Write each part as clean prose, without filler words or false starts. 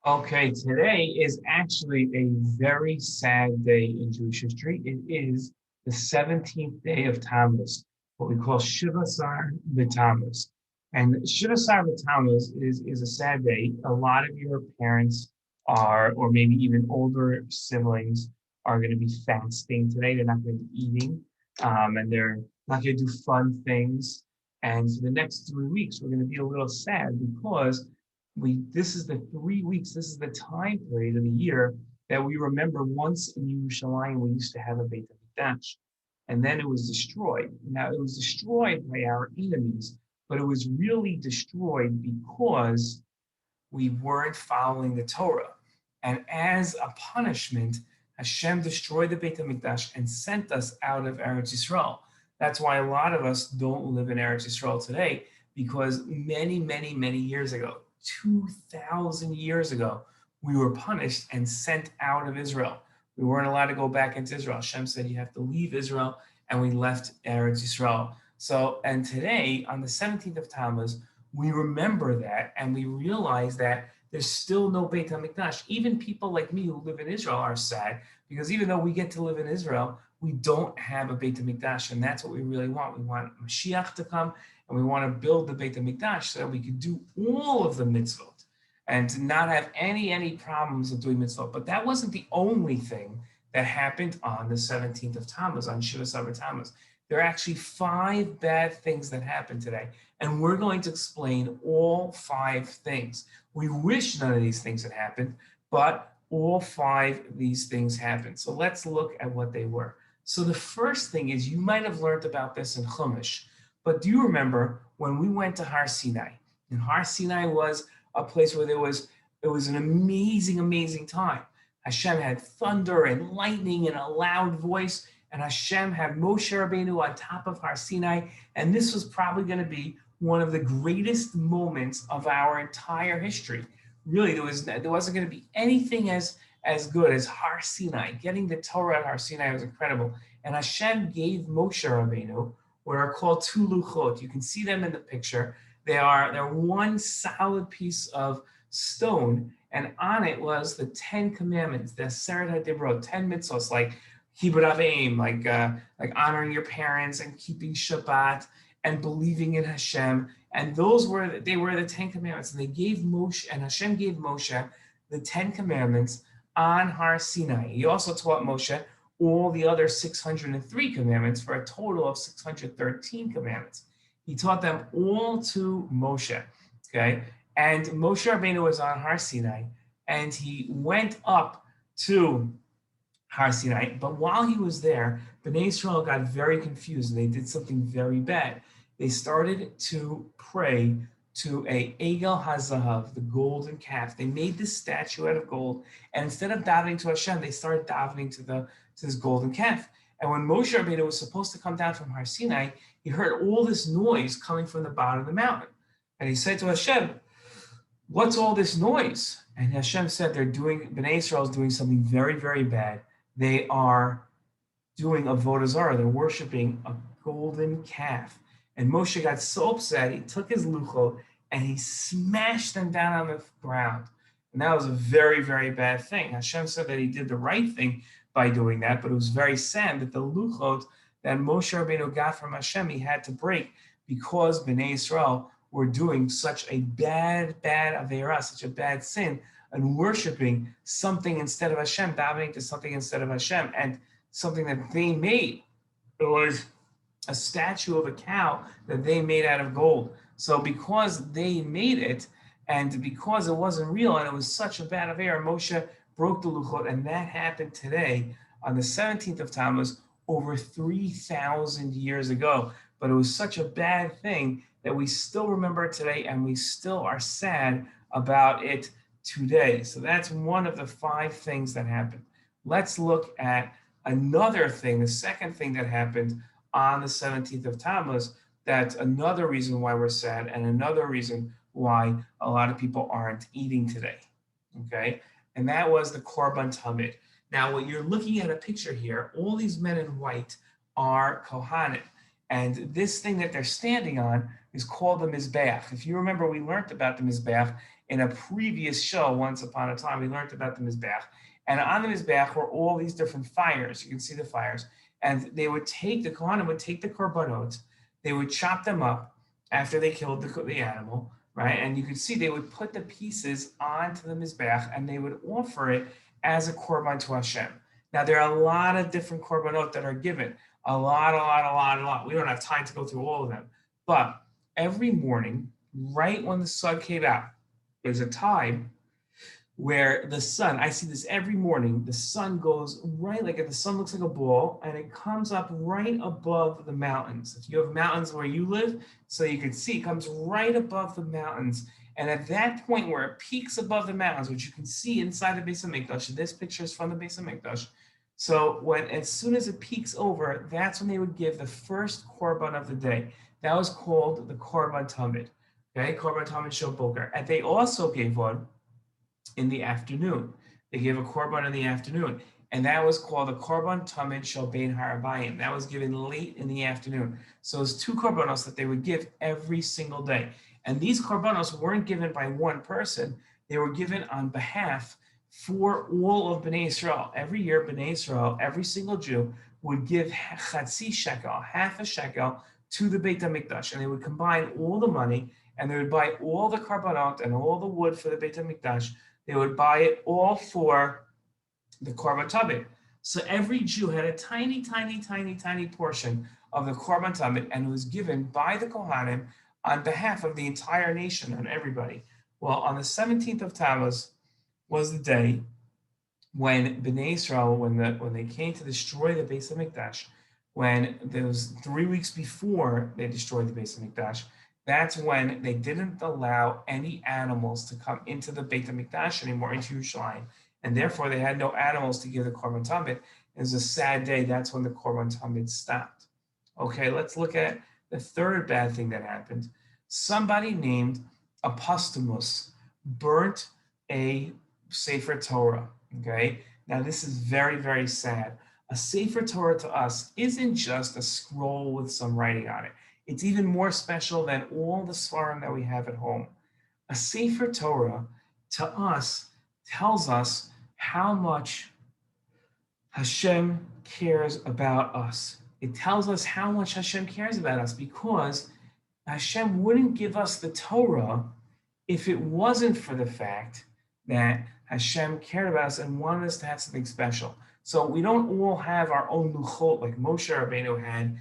Okay, today is actually a very sad day in Jewish history. It is the 17th day of Tammuz, what we call Shivasar B'Tammuz. And Shivasar B'Tammuz is a sad day. A lot of your parents are, or maybe even older siblings, are going to be fasting today. They're not going to be eating, and they're not going to do fun things. And for the next 3 weeks, we're going to be a little sad because this is the 3 weeks, this is the time period of the year that we remember once in Yerushalayim we used to have a Beit HaMikdash, and then it was destroyed. Now it was destroyed by our enemies, but it was really destroyed because we weren't following the Torah. And as a punishment, Hashem destroyed the Beit HaMikdash and sent us out of Eretz Yisrael. That's why a lot of us don't live in Eretz Yisrael today, because many, many, many years ago, 2,000 years ago, we were punished and sent out of Israel. We weren't allowed to go back into Israel. Hashem said you have to leave Israel, and we left Eretz Yisrael. So, and today, on the 17th of Tammuz, we remember that, and we realize that there's still no Beit HaMikdash. Even people like me who live in Israel are sad, because even though we get to live in Israel, we don't have a Beit HaMikdash, and that's what we really want. We want Mashiach to come, and we want to build the Beit HaMikdash so that we can do all of the mitzvot and not have any problems of doing mitzvot. But that wasn't the only thing that happened on the 17th of Tammuz, on Shivas Tammuz. There are actually 5 bad things that happened today, and we're going to explain all 5 things. We wish none of these things had happened, but all 5 of these things happened. So let's look at what they were. So the first thing is, you might have learned about this in Chumash, but do you remember when we went to Har Sinai? And Har Sinai was a place where it was an amazing time. Hashem had thunder and lightning and a loud voice, and Hashem had Moshe Rabbeinu on top of Har Sinai, and this was probably going to be one of the greatest moments of our entire history. Really, there wasn't going to be anything as good as Har Sinai. Getting the Torah at Har Sinai was incredible, and Hashem gave Moshe Rabbeinu what are called 2 luchot. You can see them in the picture. They're one solid piece of stone, and on it was the 10 commandments, the Aseret HaDibrot, 10 mitzvos, like Kibbud Avim, like honoring your parents and keeping Shabbat and believing in Hashem. And they were the 10 commandments. And Hashem gave Moshe the 10 commandments on Har Sinai. He also taught Moshe all the other 603 commandments for a total of 613 commandments. He taught them all to Moshe, okay? And Moshe Rabbeinu was on Har Sinai, and he went up to Har Sinai, but while he was there, Bnei Israel got very confused, and they did something very bad. They started to pray to a Egel HaZahav, the golden calf. They made this statue out of gold, and instead of davening to Hashem, they started davening to this golden calf. And when Moshe Rabbeinu was supposed to come down from Har Sinai, he heard all this noise coming from the bottom of the mountain. And he said to Hashem, "What's all this noise?" And Hashem said, Bnei Israel is doing something very, very bad. They are doing avodah zarah. They're worshiping a golden calf. And Moshe got so upset, he took his luchot and he smashed them down on the ground. And that was a very, very bad thing. Hashem said that he did the right thing by doing that, but it was very sad that the luchot that Moshe Rabbeinu got from Hashem, he had to break because Bnei Israel were doing such a bad aveirah, such a bad sin, and worshiping something instead of Hashem, davening to something instead of Hashem, and something that they made. It was a statue of a cow that they made out of gold. So because they made it, and because it wasn't real, and it was such a bad affair, Moshe broke the luchot, and that happened today on the 17th of Tammuz, over 3,000 years ago. But it was such a bad thing that we still remember it today, and we still are sad about it today. So that's one of the 5 things that happened. Let's look at another thing, the second thing that happened on the 17th of Tammuz. That's another reason why we're sad, and another reason why a lot of people aren't eating today, okay? And that was the Korban Tamid. Now, what you're looking at a picture here, all these men in white are Kohanim. And this thing that they're standing on is called the Mizbeach. If you remember, we learned about the Mizbeach In a previous show, once upon a time, we learned about the Mizbeach. And on the Mizbeach were all these different fires. You can see the fires. And they would take, the Kohanim would take the korbanot, they would chop them up after they killed the animal, right? And you could see they would put the pieces onto the Mizbeach and they would offer it as a korban to Hashem. Now, there are a lot of different korbanot that are given. A lot. We don't have time to go through all of them. But every morning, right when the sun came out, there's a time where the sun, I see this every morning, the sun goes right, like the sun looks like a ball, and it comes up right above the mountains. If you have mountains where you live, so you can see, it comes right above the mountains. And at that point where it peaks above the mountains, which you can see inside the Beis HaMikdash, this picture is from the Beis HaMikdash. So as soon as it peaks over, that's when they would give the first korban of the day. That was called the korban tamid. Okay, korban tamid shel boker. And they also gave one in the afternoon. They gave a korban in the afternoon, and that was called the korban tamid shel bein harabayim. That was given late in the afternoon. So it's two korbanos that they would give every single day. And these korbanos weren't given by one person. They were given on behalf for all of Bnei Israel. Every year, Bnei Israel, every single Jew, would give chatzi shekel, half a shekel, to the Beit HaMikdash. And they would combine all the money, and they would buy all the korbanot and all the wood for the Beit HaMikdash. They would buy it all for the korban tamid. So every Jew had a tiny portion of the korban tamid, and it was given by the Kohanim on behalf of the entire nation and everybody. Well, on the 17th of Tammuz was the day when Bnei Israel, when they came to destroy the Beis HaMikdash, when there was 3 weeks before they destroyed the Beis HaMikdash, that's when they didn't allow any animals to come into the Beit HaMikdash anymore, into Yerushalayim, and therefore they had no animals to give the korban tamid. It was a sad day. That's when the korban tamid stopped. Okay, let's look at the third bad thing that happened. Somebody named Apostomus burnt a Sefer Torah. Okay, now this is very sad. A Sefer Torah to us isn't just a scroll with some writing on it. It's even more special than all the svarim that we have at home. A Sefer Torah to us tells us how much Hashem cares about us. It tells us how much Hashem cares about us, because Hashem wouldn't give us the Torah if it wasn't for the fact that Hashem cared about us and wanted us to have something special. So we don't all have our own luchot like Moshe Rabbeinu had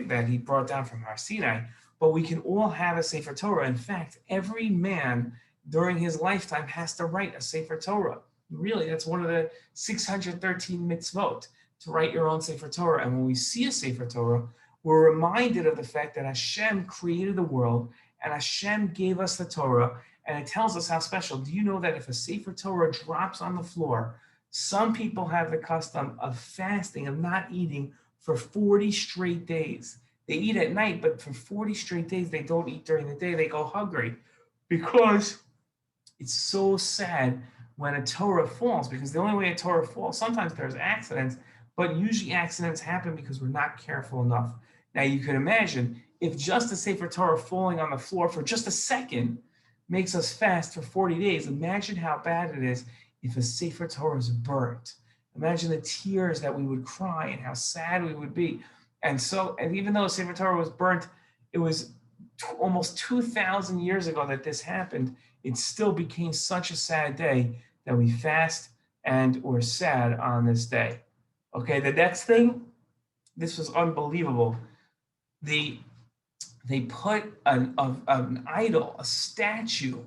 that he brought down from Har Sinai, but we can all have a Sefer Torah. In fact, every man during his lifetime has to write a Sefer Torah. Really, that's one of the 613 mitzvot, to write your own Sefer Torah. And when we see a Sefer Torah, we're reminded of the fact that Hashem created the world and Hashem gave us the Torah, and it tells us how special. Do you know that if a Sefer Torah drops on the floor, some people have the custom of fasting, of not eating for 40 straight days. They eat at night, but for 40 straight days, they don't eat during the day. They go hungry, because it's so sad when a Torah falls, because the only way a Torah falls, sometimes there's accidents, but usually accidents happen because we're not careful enough. Now you can imagine if just a Sefer Torah falling on the floor for just a second makes us fast for 40 days. Imagine how bad it is if a Sefer Torah is burnt. Imagine the tears that we would cry and how sad we would be. And even though Sefer Torah was burnt, it was almost 2,000 years ago that this happened. It still became such a sad day that we fast and we're sad on this day. Okay, the next thing, this was unbelievable. They put an idol, a statue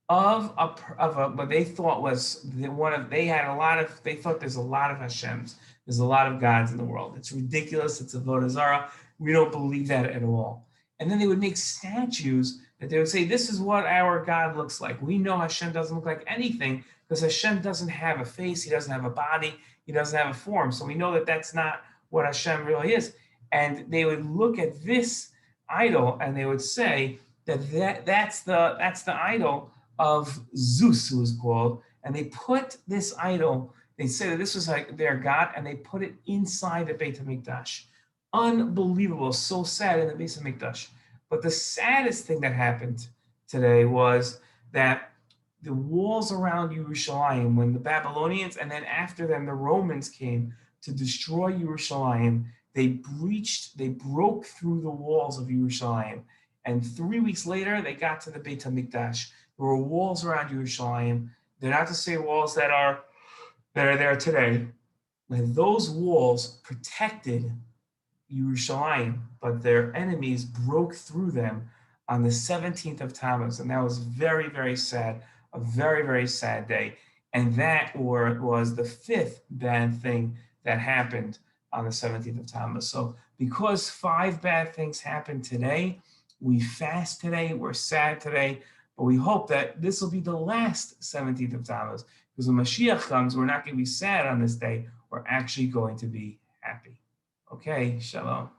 of what they thought was they thought there's a lot of Hashems, there's a lot of gods in the world. It's ridiculous. It's avodah zarah. We don't believe that at all. And then they would make statues that they would say, this is what our God looks like. We know Hashem doesn't look like anything because Hashem doesn't have a face. He doesn't have a body. He doesn't have a form. So we know that that's not what Hashem really is. And they would look at this idol and they would say that's the idol of Zeus, who was called. And they put this idol, they say that this was like their God, and they put it inside the Beit HaMikdash. Unbelievable, so sad in the Beit HaMikdash. But the saddest thing that happened today was that the walls around Yerushalayim, when the Babylonians and then after them the Romans came to destroy Yerushalayim, they broke through the walls of Yerushalayim. And 3 weeks later, they got to the Beit HaMikdash. There were walls around Yerushalayim. They're not the same walls that are there today. And those walls protected Yerushalayim, but their enemies broke through them on the 17th of Tammuz. And that was very, very sad, a very, very sad day. And that was the fifth bad thing that happened on the 17th of Tammuz. So because 5 bad things happened today, we fast today, we're sad today, but we hope that this will be the last 17th of Tammuz, because when Mashiach comes, we're not going to be sad on this day, we're actually going to be happy. Okay, shalom.